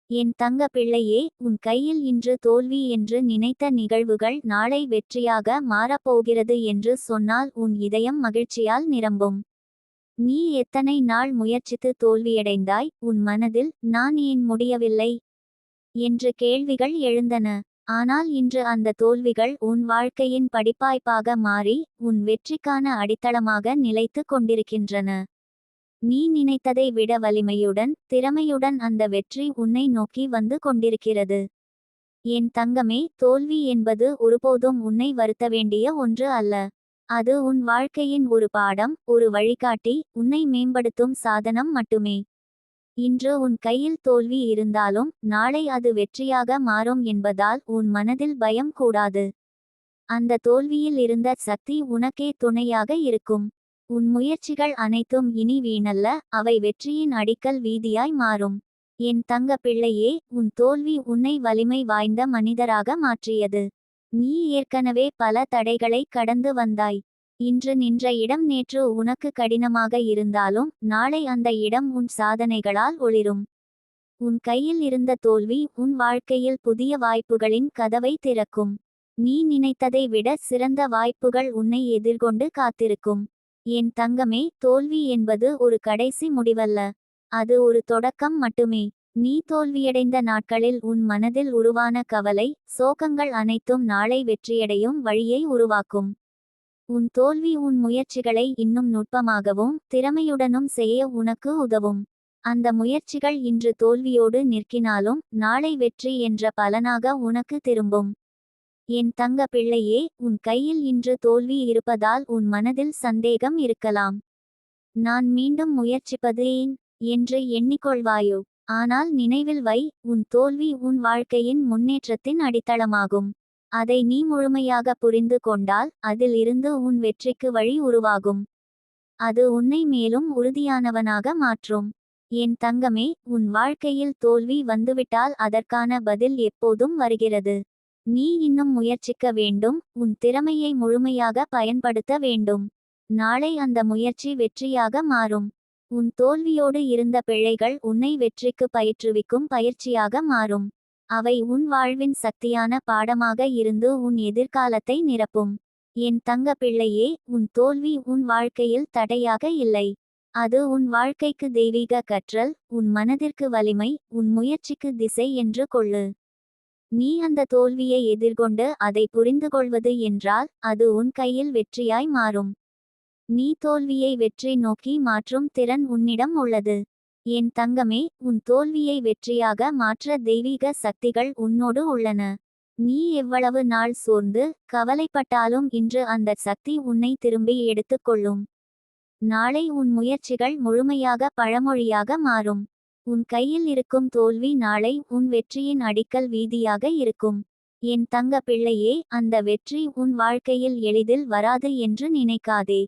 என் தங்க பிள்ளையே, உன் கையில் இன்று தோல்வி என்று நினைத்த நிகழ்வுகள் நாளை வெற்றியாக மாறப்போகிறது என்று சொன்னால் உன் இதயம் மகிழ்ச்சியால் நிரம்பும். நீ எத்தனை நாள் முயற்சித்து தோல்வியடைந்தாய்? உன் மனதில் நான் ஏன் முடியவில்லை என்று கேள்விகள் எழுந்தன. ஆனால் இன்று அந்த தோல்விகள் உன் வாழ்க்கையின் படிப்பாய்ப்பாக மாறி உன் வெற்றிக்கான அடித்தளமாக நிலைத்து கொண்டிருக்கின்றன. நீ நினைத்ததை விட வலிமையுடன் திறமையுடன் அந்த வெற்றி உன்னை நோக்கி வந்து கொண்டிருக்கிறது. என் தங்கமே, தோல்வி என்பது ஒருபோதும் உன்னை வருத்த வேண்டிய ஒன்று அல்ல. அது உன் வாழ்க்கையின் ஒரு பாடம், ஒரு வழிகாட்டி, உன்னை மேம்படுத்தும் சாதனம் மட்டுமே. இன்று உன் கையில் தோல்வி இருந்தாலும் நாளை அது வெற்றியாக மாறும் என்பதால் உன் மனதில் பயம் கூடாது. அந்த தோல்வியில் இருந்த சக்தி உனக்கே துணையாக இருக்கும். உன் முயற்சிகள் அனைத்தும் இனி வீணல்ல, அவை வெற்றியின் அடிக்கல் வீதியாய் மாறும். என் தங்க பிள்ளையே, உன் தோல்வி உன்னை வலிமை வாய்ந்த மனிதராக மாற்றியது. நீ ஏற்கனவே பல தடைகளை கடந்து வந்தாய். இன்று நின்ற இடம் நேற்று உனக்கு கடினமாக இருந்தாலும் நாளை அந்த இடம் உன் சாதனைகளால் ஒளிரும். உன் கையில் இருந்த தோல்வி உன் வாழ்க்கையில் புதிய வாய்ப்புகளின் கதவை திறக்கும். நீ நினைத்ததை விட சிறந்த வாய்ப்புகள் உன்னை எதிர்கொண்டு காத்திருக்கும். என் தங்கமே, தோல்வி என்பது ஒரு கடைசி முடிவல்ல. அது ஒரு தொடக்கம் மட்டுமே. நீ தோல்வியடைந்த நாட்களில் உன் மனதில் உருவான கவலை, சோகங்கள் அனைத்தும் நாளை வெற்றியடையும் வழியை உருவாக்கும். உன் தோல்வி உன் முயற்சிகளை இன்னும் நுட்பமாகவும் திறமையுடனும் செய்ய உனக்கு உதவும். அந்த முயற்சிகள் இன்று தோல்வியோடு நிற்கினாலும் நாளை வெற்றி என்ற பலனாக உனக்கு திரும்பும். என் தங்க பிள்ளையே, உன் கையில் இன்று தோல்வி இருப்பதால் உன் மனதில் சந்தேகம் இருக்கலாம். நான் மீண்டும் முயற்சிப்பது ஏன் என்று எண்ணிக்கொள்வாயோ? ஆனால் நினைவில் வை, உன் தோல்வி உன் வாழ்க்கையின் முன்னேற்றத்தின் அடித்தளமாகும். அதை நீ முழுமையாக புரிந்து கொண்டால் அதில் இருந்து உன் வெற்றிக்கு வழி உருவாகும். அது உன்னை மேலும் உறுதியானவனாக மாற்றும். என் தங்கமே, உன் வாழ்க்கையில் தோல்வி வந்துவிட்டால் அதற்கான பதில் எப்போதும் வருகிறது. நீ இன்னும் முயற்சிக்க வேண்டும், உன் திறமையை முழுமையாக பயன்படுத்த வேண்டும். நாளை அந்த முயற்சி வெற்றியாக மாறும். உன் தோல்வியோடு இருந்த பிழைகள் உன்னை வெற்றிக்கு பயிற்றுவிக்கும் பயிற்சியாக மாறும். அவை உன் வாழ்வின் சக்தியான பாடமாக இருந்து உன் எதிர்காலத்தை நிரப்பும். என் தங்க பிள்ளையே, உன் தோல்வி உன் வாழ்க்கையில் தடையாக இல்லை. அது உன் வாழ்க்கைக்கு தெய்வீக கற்றல், உன் மனதிற்கு வலிமை, உன் முயற்சிக்கு திசை என்று கொள்ளு. நீ அந்த தோல்வியை எதிர்கொண்டு அதை புரிந்துகொள்வது என்றால் அது உன் கையில் வெற்றியாய் மாறும். நீ தோல்வியை வெற்றி நோக்கி மாற்றும் திறன் உன்னிடம் உள்ளது. என் தங்கமே, உன் தோல்வியை வெற்றியாக மாற்ற தெய்வீக சக்திகள் உன்னோடு உள்ளன. நீ எவ்வளவு நாள் சோர்ந்து கவலைப்பட்டாலும் இன்று அந்த சக்தி உன்னை திரும்பி எடுத்துக்கொள்ளும். நாளை உன் முயற்சிகள் முழுமையாக பழமொழியாக மாறும். உன் கையில் இருக்கும் தோல்வி நாளை உன் வெற்றியின் அடிக்கல் வீதியாக இருக்கும். என் தங்க பிள்ளையே, அந்த வெற்றி உன் வாழ்க்கையில் எளிதில் வராது என்று நினைக்காதே.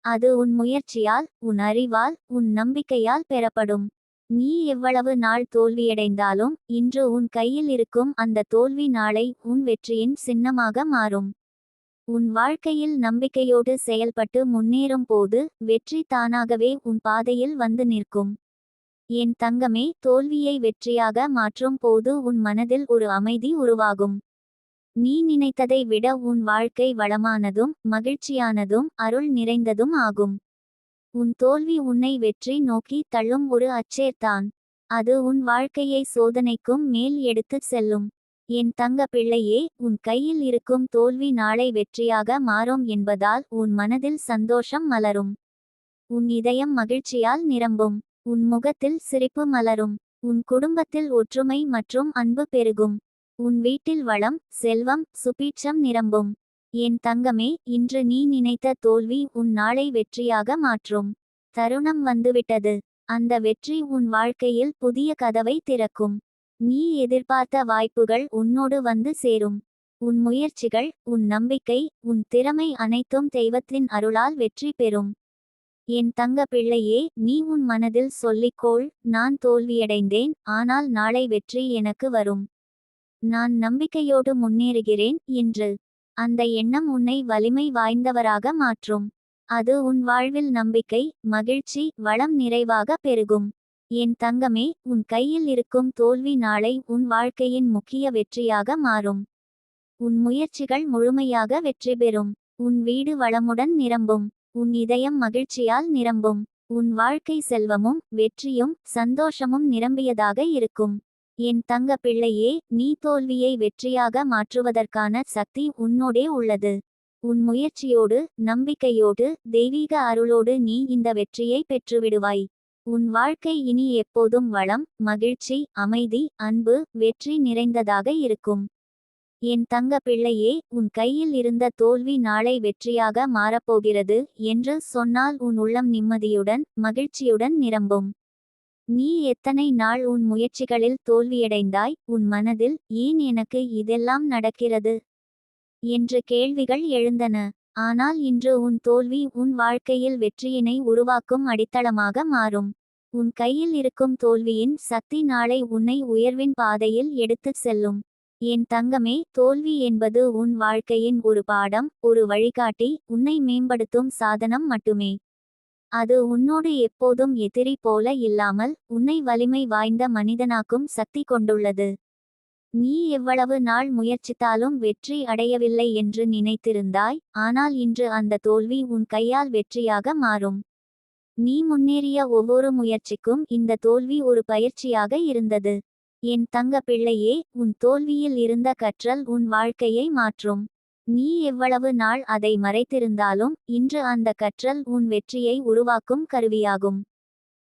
அது உன் முயற்சியால், உன் அறிவால், உன் நம்பிக்கையால் பெறப்படும். நீ எவ்வளவு நாள் தோல்வியடைந்தாலும் இன்று உன் கையில் இருக்கும் அந்த தோல்வி நாளை உன் வெற்றியின் சின்னமாக மாறும். உன் வாழ்க்கையில் நம்பிக்கையோடு செயல்பட்டு முன்னேறும் போது வெற்றி தானாகவே உன் பாதையில் வந்து நிற்கும். என் தங்கமே, தோல்வியை வெற்றியாக மாற்றும் போது உன் மனதில் ஒரு அமைதி உருவாகும். நீ நினைத்ததை விட உன் வாழ்க்கை வளமானதும் மகிழ்ச்சியானதும் அருள் நிறைந்ததும் ஆகும். உன் தோல்வி உன்னை வெற்றி நோக்கி தள்ளும் ஒரு அச்சேர்தான். அது உன் வாழ்க்கையை சோதனைக்கும் மேல் எடுத்துச் செல்லும். என் தங்க பிள்ளையே, உன் கையில் இருக்கும் தோல்வி நாளை வெற்றியாக மாறும் என்பதால் உன் மனதில் சந்தோஷம் மலரும். உன் இதயம் மகிழ்ச்சியால் நிரம்பும். உன் முகத்தில் சிரிப்பு மலரும். உன் குடும்பத்தில் ஒற்றுமை மற்றும் அன்பு பெருகும். உன் வீட்டில் வளம், செல்வம், சுபீட்சம் நிரம்பும். என் தங்கமே, இன்று நீ நினைத்த தோல்வி உன் நாளை வெற்றியாக மாற்றும் தருணம் வந்துவிட்டது. அந்த வெற்றி உன் வாழ்க்கையில் புதிய கதவை திறக்கும். நீ எதிர்பார்த்த வாய்ப்புகள் உன்னோடு வந்து சேரும். உன் முயற்சிகள், உன் நம்பிக்கை, உன் திறமை அனைத்தும் தெய்வத்தின் அருளால் வெற்றி பெறும். என் தங்க பிள்ளையே, நீ உன் மனதில் சொல்லிக்கோள், நான் தோல்வியடைந்தேன், ஆனால் நாளை வெற்றி எனக்கு வரும். நான் நம்பிக்கையோடு முன்னேறுகிறேன் என்று. அந்த எண்ணம் உன்னை வலிமை வாய்ந்தவராக மாற்றும். அது உன் வாழ்வில் நம்பிக்கை, மகிழ்ச்சி, வளம் நிறைவாக பெருகும். என் தங்கமே, உன் கையில் இருக்கும் தோல்வி நாளை உன் வாழ்க்கையின் முக்கிய வெற்றியாக மாறும். உன் முயற்சிகள் முழுமையாக வெற்றி பெறும். உன் வீடு வளமுடன் நிரம்பும். உன் இதயம் மகிழ்ச்சியால் நிரம்பும். உன் வாழ்க்கை செல்வமும் வெற்றியும் சந்தோஷமும் நிரம்பியதாக இருக்கும். என் தங்க பிள்ளையே, நீ தோல்வியை வெற்றியாக மாற்றுவதற்கான சக்தி உன்னோடே உள்ளது. உன் முயற்சியோடு, நம்பிக்கையோடு, தெய்வீக அருளோடு நீ இந்த வெற்றியை பெற்றுவிடுவாய். உன் வாழ்க்கை இனி எப்போதும் வளம், மகிழ்ச்சி, அமைதி, அன்பு, வெற்றி நிறைந்ததாக இருக்கும். என் தங்க பிள்ளையே, உன் கையில் இருந்த தோல்வி நாளை வெற்றியாக மாறப்போகிறது என்று சொன்னால் உன் உள்ளம் நிம்மதியுடன், மகிழ்ச்சியுடன் நிரம்பும். நீ எத்தனை நாள் உன் முயற்சிகளில் தோல்வியடைந்தாய்? உன் மனதில் ஏன் எனக்கு இதெல்லாம் நடக்கிறது என்று கேள்விகள் எழுந்தன. ஆனால் இன்று உன் தோல்வி உன் வாழ்க்கையில் வெற்றியினை உருவாக்கும் அடித்தளமாக மாறும். உன் கையில் இருக்கும் தோல்வியின் சக்தி நாளை உன்னை உயர்வின் பாதையில் எடுத்துச் செல்லும். என் தங்கமே, தோல்வி என்பது உன் வாழ்க்கையின் ஒரு பாடம், ஒரு வழிகாட்டி, உன்னை மேம்படுத்தும் சாதனம் மட்டுமே. அது உன்னோடு எப்போதும் எதிரி போல இல்லாமல் உன்னை வலிமை வாய்ந்த மனிதனாக்கும் சக்தி கொண்டுள்ளது. நீ எவ்வளவு நாள் முயற்சித்தாலும் வெற்றி அடையவில்லை என்று நினைத்திருந்தாய். ஆனால் இன்று அந்த தோல்வி உன் கையால் வெற்றியாக மாறும். நீ முன்னேறிய ஒவ்வொரு முயற்சிக்கும் இந்த தோல்வி ஒரு பயிற்சியாக இருந்தது. என் தங்க பிள்ளையே, உன் தோல்வியில் இருந்த கற்றல் உன் வாழ்க்கையை மாற்றும். நீ எவ்வளவு நாள் அதை மறைத்திருந்தாலும் இன்று அந்த கற்றல் உன் வெற்றியை உருவாக்கும் கருவியாகும்.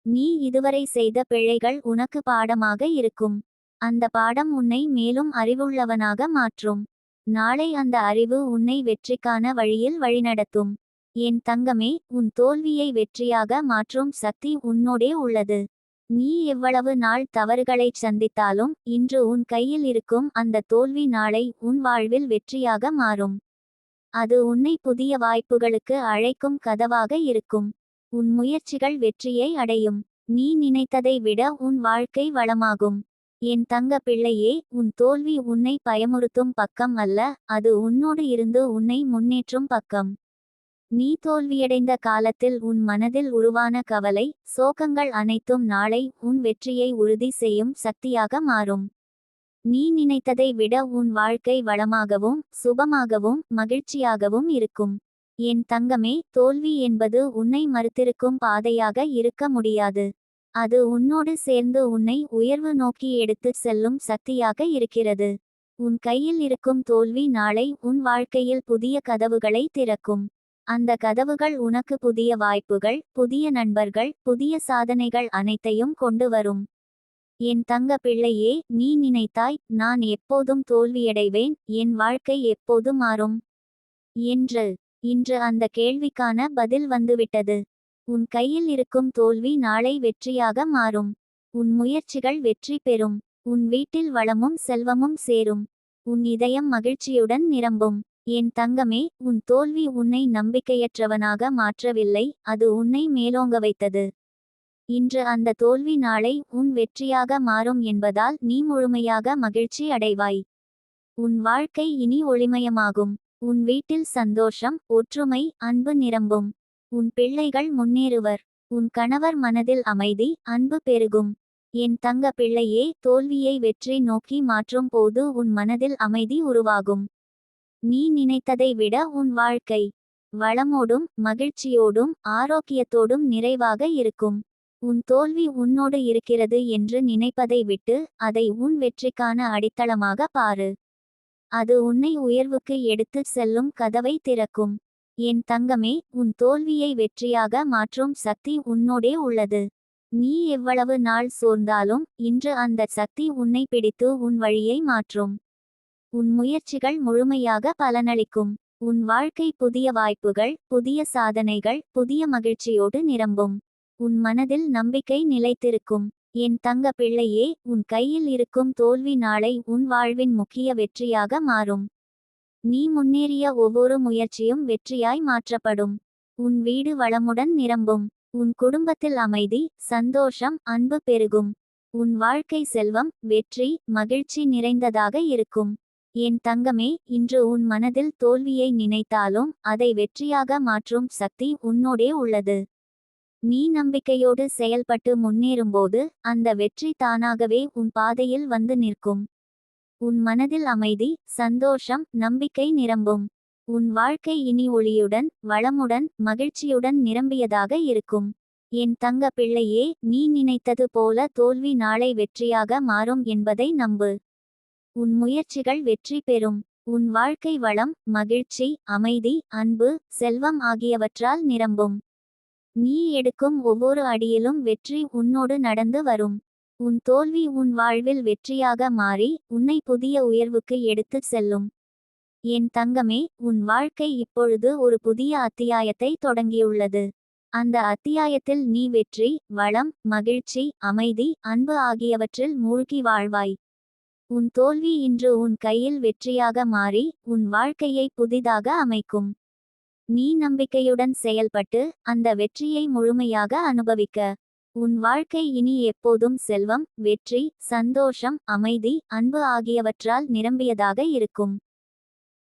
நீ இதுவரை செய்த பிழைகள் உனக்கு பாடமாக இருக்கும். அந்த பாடம் உன்னை மேலும் அறிவுள்ளவனாக மாற்றும். நாளை அந்த அறிவு உன்னை வெற்றிக்கான வழியில் வழிநடத்தும். என் தங்கமே, உன் தோல்வியை வெற்றியாக மாற்றும் சக்தி உன்னோடே உள்ளது. நீ எவ்வளவு நாள் தவறுகளைச் சந்தித்தாலும் இன்று உன் கையில் இருக்கும் அந்த தோல்வி நாளை உன் வாழ்வில் வெற்றியாக மாறும். அது உன்னை புதிய வாய்ப்புகளுக்கு அழைக்கும் கதவாக இருக்கும். உன் முயற்சிகள் வெற்றியை அடையும். நீ நினைத்ததை விட உன் வாழ்க்கை வளமாகும். என் தங்க பிள்ளையே, உன் தோல்வி உன்னை பயமுறுத்தும் பக்கம் அல்ல, அது உன்னோடு இருந்து உன்னை முன்னேற்றும் பக்கம். நீ தோல்வியடைந்த காலத்தில் உன் மனதில் உருவான கவலை, சோகங்கள் அனைத்தும் நாளை உன் வெற்றியை உறுதி செய்யும் சக்தியாக மாறும். நீ நினைத்ததை விட உன் வாழ்க்கை வளமாகவும், சுபமாகவும், மகிழ்ச்சியாகவும் இருக்கும். என் தங்கமே, தோல்வி என்பது உன்னை மறுத்திருக்கும் பாதையாக இருக்க முடியாது. அது உன்னோடு சேர்ந்து உன்னை உயர்வு நோக்கி எடுத்துச் செல்லும் சக்தியாக இருக்கிறது. உன் கையில் இருக்கும் தோல்வி நாளை உன் வாழ்க்கையில் புதிய கதவுகளை திறக்கும். அந்த கதவுகள் உனக்கு புதிய வாய்ப்புகள், புதிய நண்பர்கள், புதிய சாதனைகள் அனைத்தையும் கொண்டு வரும். என் தங்க பிள்ளையே, நீ நினைத்தாய், நான் எப்போதும் தோல்வியடைவேன், என் வாழ்க்கை எப்போது மாறும் என்று. இன்று அந்த கேள்விக்கான பதில் வந்துவிட்டது. உன் கையில் இருக்கும் தோல்வி நாளை வெற்றியாக மாறும். உன் முயற்சிகள் வெற்றி பெறும். உன் வீட்டில் வளமும் செல்வமும் சேரும். உன் இதயம் மகிழ்ச்சியுடன் நிரம்பும். என் தங்கமே, உன் தோல்வி உன்னை நம்பிக்கையற்றவனாக மாற்றவில்லை, அது உன்னை மேலோங்க வைத்தது. இன்று அந்த தோல்வி நாளை உன் வெற்றியாக மாறும் என்பதால் நீ முழுமையாக மகிழ்ச்சி அடைவாய். உன் வாழ்க்கை இனி ஒளிமயமாகும். உன் வீட்டில் சந்தோஷம், ஒற்றுமை, அன்பு நிரம்பும். உன் பிள்ளைகள் முன்னேறுவர். உன் கணவர் மனதில் அமைதி, அன்பு பெருகும். என் தங்க பிள்ளையே, தோல்வியை வெற்றி நோக்கி மாற்றும் போது உன் மனதில் அமைதி உருவாகும். நீ நினைத்ததை விட உன் வாழ்க்கை வளமோடும், மகிழ்ச்சியோடும், ஆரோக்கியத்தோடும் நிறைவாக இருக்கும். உன் தோல்வி உன்னோடு இருக்கிறது என்று நினைப்பதை விட்டு அதை உன் வெற்றிக்கான அடித்தளமாக பாரு. அது உன்னை உயர்வுக்கு எடுத்துச் செல்லும் கதவை திறக்கும். என் தங்கமே, உன் தோல்வியை வெற்றியாக மாற்றும் சக்தி உன்னோடே உள்ளது. நீ எவ்வளவு நாள் சோர்ந்தாலும் இன்று அந்த சக்தி உன்னை பிடித்து உன் வழியை மாற்றும். உன் முயற்சிகள் முழுமையாக பலனளிக்கும். உன் வாழ்க்கை புதிய வாய்ப்புகள், புதிய சாதனைகள், புதிய மகிழ்ச்சியோடு நிரம்பும். உன் மனதில் நம்பிக்கை நிலைத்திருக்கும். என் தங்க பிள்ளையே, உன் கையில் இருக்கும் தோல்வி நாளை உன் வாழ்வின் முக்கிய வெற்றியாக மாறும். நீ முன்னேறிய ஒவ்வொரு முயற்சியும் வெற்றியாய் மாற்றப்படும். உன் வீடு வளமுடன் நிரம்பும். உன் குடும்பத்தில் அமைதி, சந்தோஷம், அன்பு பெருகும். உன் வாழ்க்கை செல்வம், வெற்றி, மகிழ்ச்சி நிறைந்ததாக இருக்கும். என் தங்கமே, இன்று உன் மனதில் தோல்வியை நினைத்தாலும் அதை வெற்றியாக மாற்றும் சக்தி உன்னோடே உள்ளது. நீ நம்பிக்கையோடு செயல்பட்டு முன்னேறும்போது அந்த வெற்றி தானாகவே உன் பாதையில் வந்து நிற்கும். உன் மனதில் அமைதி, சந்தோஷம், நம்பிக்கை நிரம்பும். உன் வாழ்க்கை இனி ஒளியுடன், வளமுடன், மகிழ்ச்சியுடன் நிரம்பியதாக இருக்கும். என் தங்க பிள்ளையே, நீ நினைத்தது போல தோல்வி நாளை வெற்றியாக மாறும் என்பதை நம்பு. உன் முயற்சிகள் வெற்றி பெறும். உன் வாழ்க்கை வளம், மகிழ்ச்சி, அமைதி, அன்பு, செல்வம் ஆகியவற்றால் நிரம்பும். நீ எடுக்கும் ஒவ்வொரு அடியிலும் வெற்றி உன்னோடு நடந்து வரும். உன் தோல்வி உன் வாழ்வில் வெற்றியாக மாறி உன்னை புதிய உயர்வுக்கு எடுத்துச் செல்லும். என் தங்கமே, உன் வாழ்க்கை இப்பொழுது ஒரு புதிய அத்தியாயத்தை தொடங்கியுள்ளது. அந்த அத்தியாயத்தில் நீ வெற்றி, வளம், மகிழ்ச்சி, அமைதி, அன்பு ஆகியவற்றில் மூழ்கி வாழ்வாய். உன் தோல்வி இன்று உன் கையில் வெற்றியாக மாறி உன் வாழ்க்கையை புதிதாக அமைக்கும். நீ நம்பிக்கையுடன் செயல்பட்டு அந்த வெற்றியை முழுமையாக அனுபவிக்க. உன் வாழ்க்கை இனி எப்போதும் செல்வம், வெற்றி, சந்தோஷம், அமைதி, அன்பு ஆகியவற்றால் நிரம்பியதாக இருக்கும்.